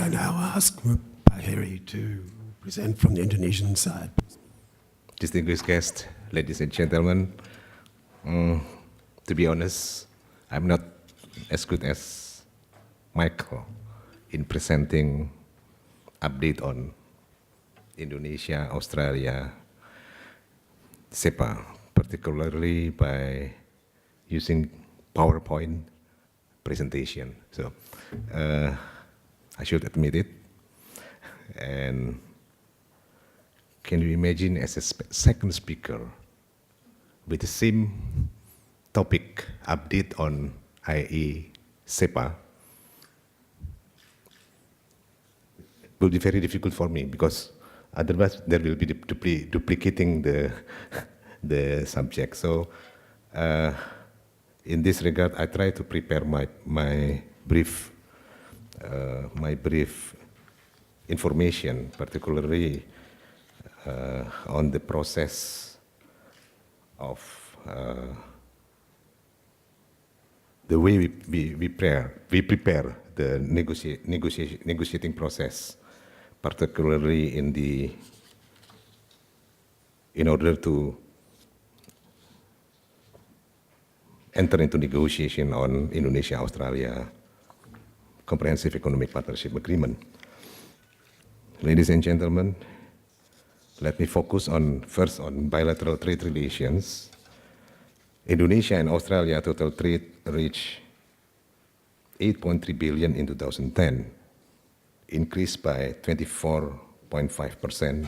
I now ask Pak Heri to present from the Indonesian side. Distinguished guests, ladies and gentlemen, to be honest, I'm not as good as Michael in presenting update on Indonesia, Australia, CEPA, particularly by using PowerPoint presentation. So I should admit it. And can you imagine as a second speaker with the same topic, update on IA-CEPA? It will be very difficult for me because otherwise there will be duplicating the subject. So in this regard, I try to prepare my brief information, particularly on the process of the way we prepare the negotiating process, particularly in order to enter into negotiation on Indonesia-Australia Comprehensive Economic Partnership Agreement. Ladies and gentlemen, let me focus first on bilateral trade relations. Indonesia and Australia total trade reached 8.3 billion in 2010, increased by 24.5%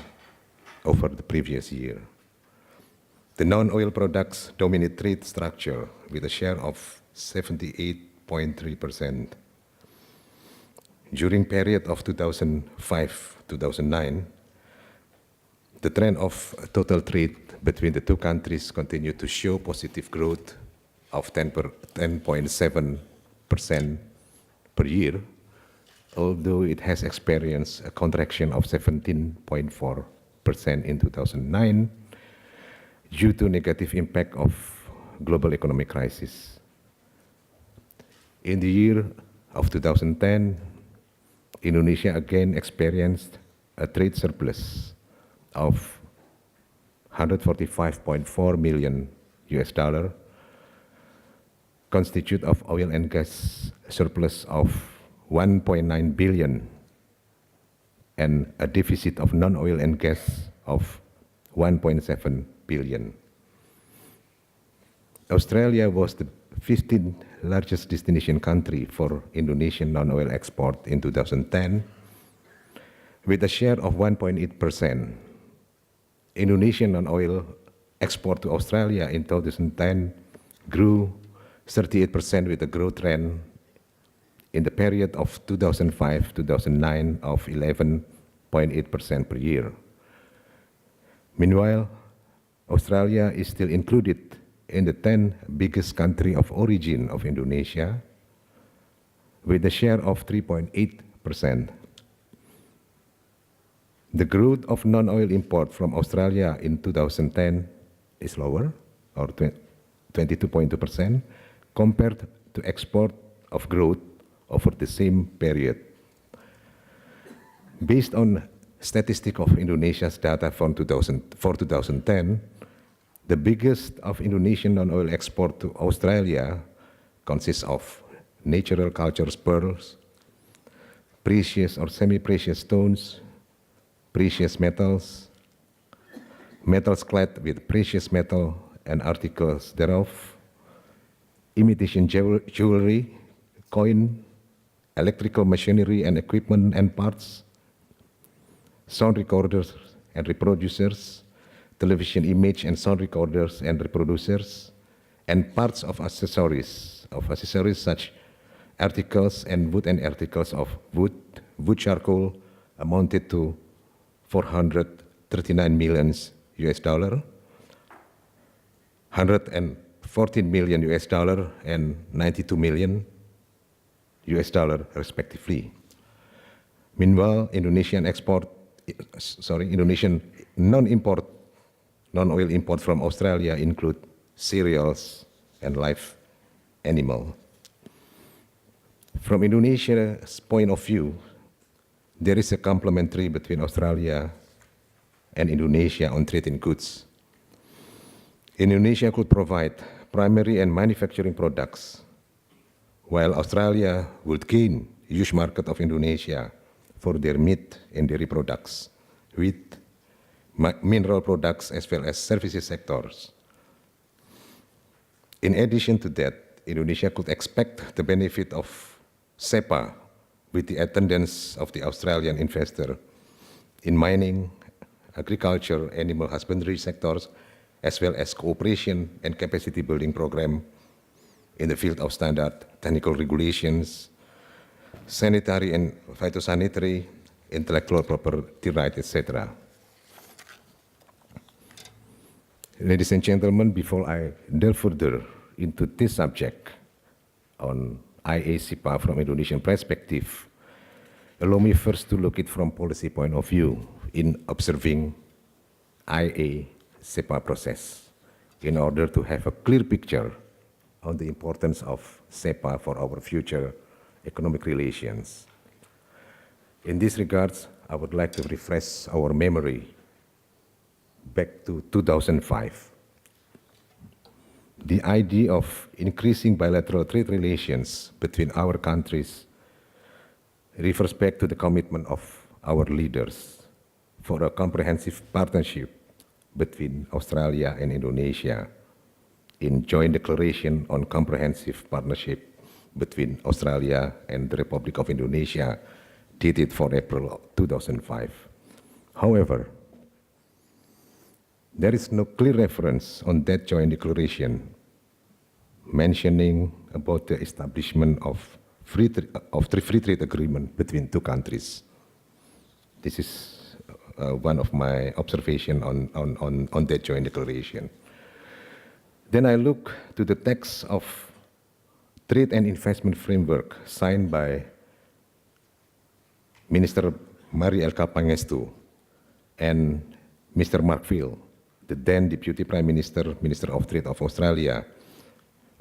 over the previous year. The non-oil products dominate trade structure with a share of 78.3%. During period of 2005-2009, the trend of total trade between the two countries continued to show positive growth of 10.7% per year, although it has experienced a contraction of 17.4% in 2009 due to negative impact of global economic crisis. In the year of 2010, Indonesia again experienced a trade surplus of $145.4 million, constitute of oil and gas surplus of 1.9 billion and a deficit of non-oil and gas of 1.7 billion. Australia was the 15th largest destination country for Indonesian non-oil export in 2010, with a share of 1.8%. Indonesian non-oil export to Australia in 2010 grew 38% with a growth trend in the period of 2005-2009 of 11.8% per year. Meanwhile, Australia is still included in the 10 biggest country of origin of Indonesia with a share of 3.8%. The growth of non-oil import from Australia in 2010 is lower, or 22.2%, compared to export of growth over the same period. Based on statistic of Indonesia's data for 2010, the biggest of Indonesian non-oil export to Australia consists of natural culture pearls, precious or semi-precious stones, precious metals, metals clad with precious metal and articles thereof, imitation jewelry, coin, electrical machinery and equipment and parts, sound recorders and reproducers, television image and sound recorders and reproducers, and parts of accessories such articles and wood articles of wood charcoal amounted to $439 million, $114 million and $92 million respectively. Meanwhile, Indonesian non-oil import from Australia include cereals and live animal. From Indonesia's point of view, there is a complementary between Australia and Indonesia on trade in goods. Indonesia could provide primary and manufacturing products, while Australia would gain huge market of Indonesia for their meat and dairy products, with mineral products as well as services sectors. In addition to that, Indonesia could expect the benefit of CEPA with the attendance of the Australian investor in mining, agriculture, animal husbandry sectors, as well as cooperation and capacity building program in the field of standard technical regulations, sanitary and phytosanitary, intellectual property rights, etc. Ladies and gentlemen, before I delve further into this subject on IA-CEPA from Indonesian perspective, allow me first to look at it from policy point of view in observing IA-CEPA process in order to have a clear picture on the importance of CEPA for our future economic relations. In this regards, I would like to refresh our memory back to 2005. The idea of increasing bilateral trade relations between our countries refers back to the commitment of our leaders for a comprehensive partnership between Australia and Indonesia in joint declaration on comprehensive partnership between Australia and the Republic of Indonesia, dated for April 2005. However, there is no clear reference on that joint declaration mentioning about the establishment of free trade agreement between two countries. This is one of my observations on that joint declaration. Then I look to the text of Trade and Investment Framework signed by Minister Mari Elka Pangestu and Mr. Mark Field, the then Deputy Prime Minister, Minister of Trade of Australia,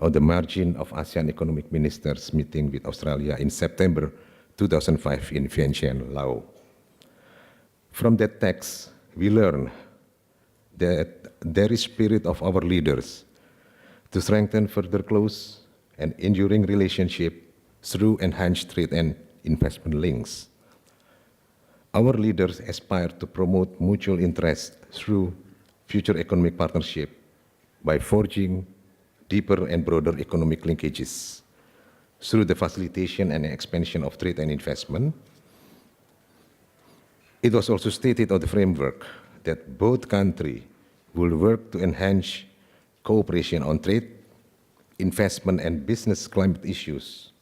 on the margin of ASEAN Economic Ministers meeting with Australia in September 2005 in Vientiane, Laos. From that text, we learn that there is spirit of our leaders to strengthen further close and enduring relationship through enhanced trade and investment links. Our leaders aspire to promote mutual interest through future economic partnership by forging deeper and broader economic linkages through the facilitation and expansion of trade and investment. It was also stated on the framework that both countries will work to enhance cooperation on trade, investment, and business climate issues,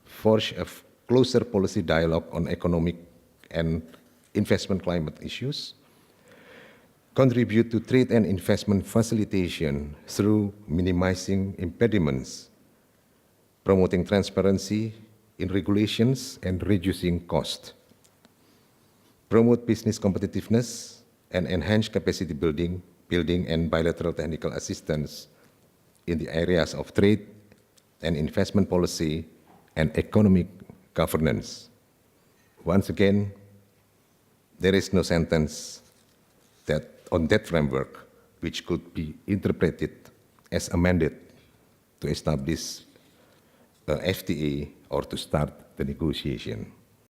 forge a closer policy dialogue on economic and investment climate issues, contribute to trade and investment facilitation through minimizing impediments, promoting transparency in regulations and reducing cost, promote business competitiveness and enhance capacity building and bilateral technical assistance in the areas of trade and investment policy and economic governance. Once again, there is no sentence that on that framework which could be interpreted as a mandate to establish a FTA or to start the negotiation.